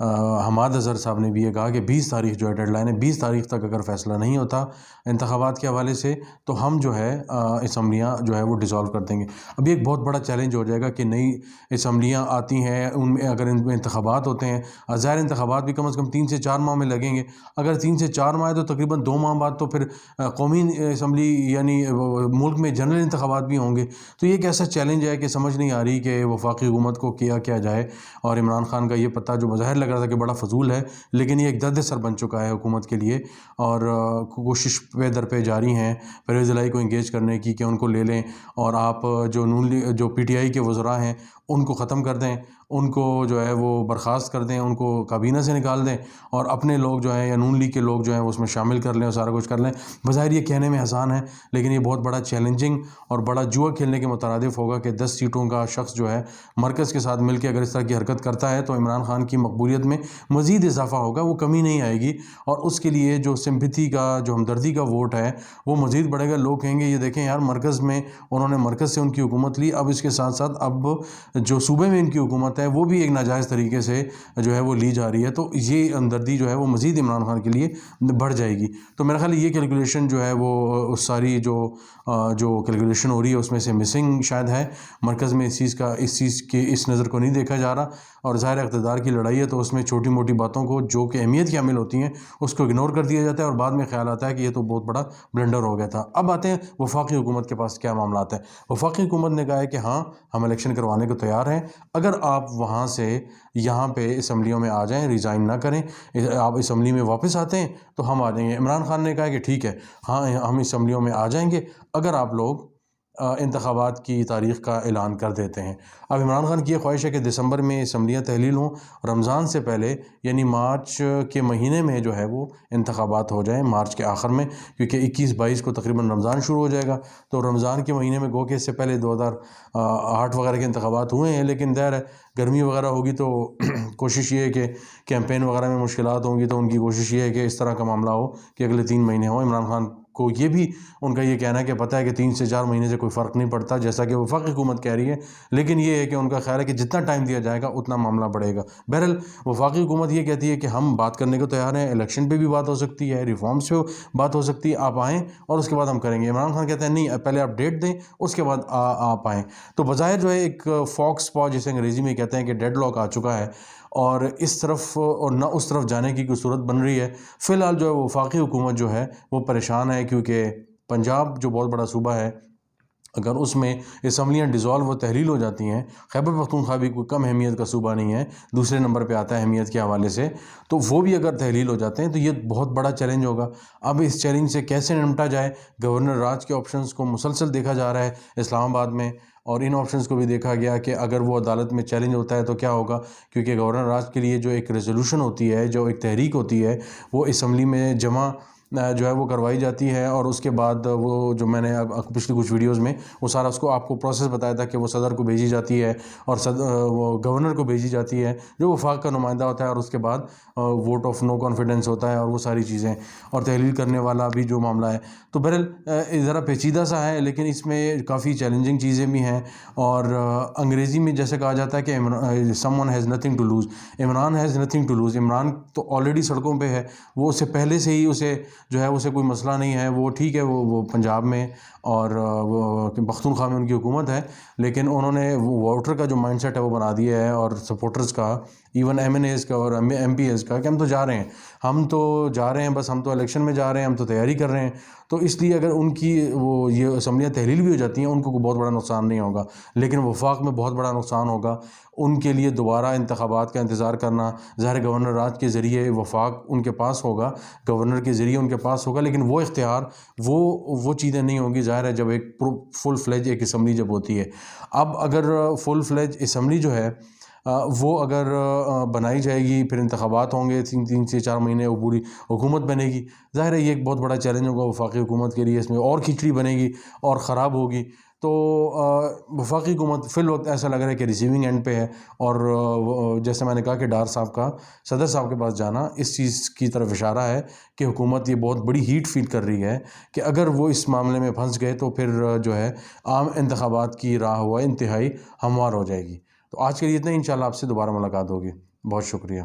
حماد اظہر صاحب نے بھی یہ کہا کہ 20 تاریخ جو ہے ڈیڈ لائن ہے، 20 تاریخ تک اگر فیصلہ نہیں ہوتا انتخابات کے حوالے سے تو ہم جو ہے اسمبلیاں جو ہے وہ ڈیزالو کر دیں گے۔ اب یہ ایک بہت بڑا چیلنج ہو جائے گا کہ نئی اسمبلیاں آتی ہیں، ان میں اگر ان میں انتخابات ہوتے ہیں، ظاہر انتخابات بھی کم از کم 3 سے 4 ماہ میں لگیں گے۔ اگر 3 سے 4 ماہ ہے تو تقریباً 2 ماہ بعد تو پھر قومی اسمبلی یعنی ملک میں جنرل انتخابات بھی ہوں گے۔ تو یہ ایک ایسا چیلنج ہے کہ سمجھ نہیں آ رہی کہ وفاقی حکومت کو کیا جائے، اور عمران خان کا یہ پتہ جو بظاہر لگ رہا تھا کہ بڑا فضول ہے، لیکن یہ ایک درد سر بن چکا ہے حکومت کے لیے، اور کوشش پہ در پہ جاری ہیں پرویز الہی کو انگیج کرنے کی کہ ان کو لے لیں، اور آپ جو پی ٹی آئی کے وزراء ہیں ان کو ختم کر دیں، ان کو جو ہے وہ برخاست کر دیں، ان کو کابینہ سے نکال دیں، اور اپنے لوگ جو ہیں یا نون لیگ کے لوگ جو ہیں اس میں شامل کر لیں اور سارا کچھ کر لیں۔ بظاہر یہ کہنے میں آسان ہے، لیکن یہ بہت بڑا چیلنجنگ اور بڑا جوا کھیلنے کے مترادف ہوگا کہ 10 سیٹوں کا شخص جو ہے مرکز کے ساتھ مل کے اگر اس طرح کی حرکت کرتا ہے تو عمران خان کی مقبولیت میں مزید اضافہ ہوگا، وہ کمی نہیں آئے گی، اور اس کے لیے جو سمپتھی کا، جو ہمدردی کا ووٹ ہے وہ مزید بڑھے گا۔ لوگ کہیں گے یہ دیکھیں یار، مرکز میں انہوں نے مرکز سے ان کی حکومت لی، اب اس کے ساتھ ساتھ اب جو صوبے میں ان کی حکومت ہے وہ بھی ایک ناجائز طریقے سے جو ہے وہ لی جا رہی ہے، تو یہ ہمدردی جو ہے وہ مزید عمران خان کے لیے بڑھ جائے گی۔ تو میرا خیال ہے یہ کیلکولیشن جو ہے وہ ساری جو کیلکولیشن ہو رہی ہے اس میں سے مسنگ شاید ہے۔ مرکز میں اس نظر کو نہیں دیکھا جا رہا، اور ظاہر اقتدار کی لڑائی ہے تو اس میں چھوٹی موٹی باتوں کو جو کہ اہمیت کی حامل ہوتی ہیں اس کو اگنور کر دیا جاتا ہے، اور بعد میں خیال آتا ہے کہ یہ تو بہت بڑا بلنڈر ہو گیا تھا۔ اب آتے ہیں وفاقی حکومت کے پاس کیا معاملات ہیں۔ وفاقی حکومت نے کہا ہے کہ ہاں ہم الیکشن کروانے کو تیار ہیں، اگر آپ وہاں سے یہاں پہ اسمبلیوں میں آ جائیں، ریزائن نہ کریں، آپ اسمبلی میں واپس آتے ہیں تو ہم آ جائیں گے۔ عمران خان نے کہا کہ ٹھیک ہے، ہاں ہم اسمبلیوں میں آ جائیں گے اگر آپ لوگ انتخابات کی تاریخ کا اعلان کر دیتے ہیں۔ اب عمران خان کی یہ خواہش ہے کہ دسمبر میں اسمبلیاں تحلیل ہوں، رمضان سے پہلے یعنی مارچ کے مہینے میں جو ہے وہ انتخابات ہو جائیں، مارچ کے آخر میں، کیونکہ 21-22 کو تقریباً رمضان شروع ہو جائے گا، تو رمضان کے مہینے میں گو کہ اس سے پہلے 2008 وغیرہ کے انتخابات ہوئے ہیں، لیکن ظاہر ہے گرمی وغیرہ ہوگی تو کوشش یہ ہے کہ کیمپین وغیرہ میں مشکلات ہوں گی، تو ان کی کوشش یہ ہے کہ اس طرح کا معاملہ ہو کہ اگلے 3 مہینے ہوں۔ عمران خان کو یہ بھی ان کا یہ کہنا ہے کہ پتہ ہے کہ 3 سے 4 مہینے سے کوئی فرق نہیں پڑتا، جیسا کہ وفاقی حکومت کہہ رہی ہے، لیکن یہ ہے کہ ان کا خیال ہے کہ جتنا ٹائم دیا جائے گا اتنا معاملہ بڑھے گا۔ بہرحال وفاقی حکومت یہ کہتی ہے کہ ہم بات کرنے کو تیار ہیں، الیکشن پہ بھی بات ہو سکتی ہے، ریفارمز پہ بات ہو سکتی ہے، آپ آئیں اور اس کے بعد ہم کریں گے۔ عمران خان کہتے ہیں نہیں، پہلے آپ ڈیٹ دیں، اس کے بعد آپ آئیں۔ تو بظاہر جو ہے ایک فاکس پا جسے انگریزی میں کہتے ہیں کہ ڈیڈ لاک آ چکا ہے، اور اس طرف اور نہ اس طرف جانے کی کوئی صورت بن رہی ہے۔ فی الحال جو ہے وفاقی حکومت جو ہے وہ پریشان ہے، کیونکہ پنجاب جو بہت بڑا صوبہ ہے، اگر اس میں اسمبلیاں ڈیزالو و تحلیل ہو جاتی ہیں، خیبر پختونخوا بھی کوئی کم اہمیت کا صوبہ نہیں ہے، دوسرے نمبر پہ آتا ہے اہمیت کے حوالے سے، تو وہ بھی اگر تحلیل ہو جاتے ہیں تو یہ بہت بڑا چیلنج ہوگا۔ اب اس چیلنج سے کیسے نمٹا جائے؟ گورنر راج کے آپشنز کو مسلسل دیکھا جا رہا ہے اسلام آباد میں، اور ان آپشنز کو بھی دیکھا گیا کہ اگر وہ عدالت میں چیلنج ہوتا ہے تو کیا ہوگا، کیونکہ گورنر راج کے لیے جو ایک ریزولوشن ہوتی ہے، جو ایک تحریک ہوتی ہے، وہ اسمبلی میں جمع جو ہے وہ کروائی جاتی ہے، اور اس کے بعد وہ جو میں نے پچھلی کچھ ویڈیوز میں وہ سارا اس کو آپ کو پروسیس بتایا تھا کہ وہ صدر کو بھیجی جاتی ہے، اور وہ گورنر کو بھیجی جاتی ہے جو وفاق کا نمائندہ ہوتا ہے، اور اس کے بعد ووٹ آف نو کانفیڈنس ہوتا ہے، اور وہ ساری چیزیں، اور تحلیل کرنے والا بھی جو معاملہ ہے۔ تو بہرحال ذرا پیچیدہ سا ہے، لیکن اس میں کافی چیلنجنگ چیزیں بھی ہیں، اور انگریزی میں جیسے کہا جاتا ہے کہ someone has nothing to lose, Imran has nothing to lose, Imran تو آلریڈی سڑکوں پہ ہے، وہ اس سے پہلے سے ہی اسے جو ہے اسے کوئی مسئلہ نہیں ہے، وہ ٹھیک ہے، وہ پنجاب میں اور وہ پختونخوا میں ان کی حکومت ہے، لیکن انہوں نے ووٹر کا جو مائنڈ سیٹ ہے وہ بنا دیا ہے، اور سپورٹرز کا، ایون ایم این ایز کا اور ایم پی ایز کا، کہ ہم تو جا رہے ہیں بس، ہم تو الیکشن میں جا رہے ہیں، ہم تو تیاری کر رہے ہیں۔ تو اس لیے اگر ان کی یہ اسمبلیاں تحلیل بھی ہو جاتی ہیں ان کو کوئی بہت بڑا نقصان نہیں ہوگا، لیکن وفاق میں بہت بڑا نقصان ہوگا۔ ان کے لیے دوبارہ انتخابات کا انتظار کرنا، ظاہر گورنر راج کے ذریعے وفاق ان کے پاس ہوگا، گورنر کے ذریعے ان کے پاس ہوگا، لیکن وہ اختیار وہ چیزیں نہیں ہوں گی، ظاہر ہے جب ایک فل فلیج ایک اسمبلی جب ہوتی ہے۔ اب اگر فل فلیج اسمبلی جو ہے وہ اگر بنائی جائے گی، پھر انتخابات ہوں گے، 3 سے 4 مہینے وہ پوری حکومت بنے گی، ظاہر ہے یہ ایک بہت بڑا چیلنج ہوگا وفاقی حکومت کے لیے، اس میں اور کھچڑی بنے گی اور خراب ہوگی۔ تو وفاقی حکومت فی الوقت ایسا لگ رہا ہے کہ ریسیونگ اینڈ پہ ہے، اور جیسے میں نے کہا کہ ڈار صاحب کا صدر صاحب کے پاس جانا اس چیز کی طرف اشارہ ہے کہ حکومت یہ بہت بڑی ہیٹ فیل کر رہی ہے کہ اگر وہ اس معاملے میں پھنس گئے تو پھر جو ہے عام انتخابات کی راہ ہوا انتہائی ہموار ہو جائے گی۔ تو آج کے لیے اتنا ہی، انشاءاللہ آپ سے دوبارہ ملاقات ہوگی۔ بہت شکریہ۔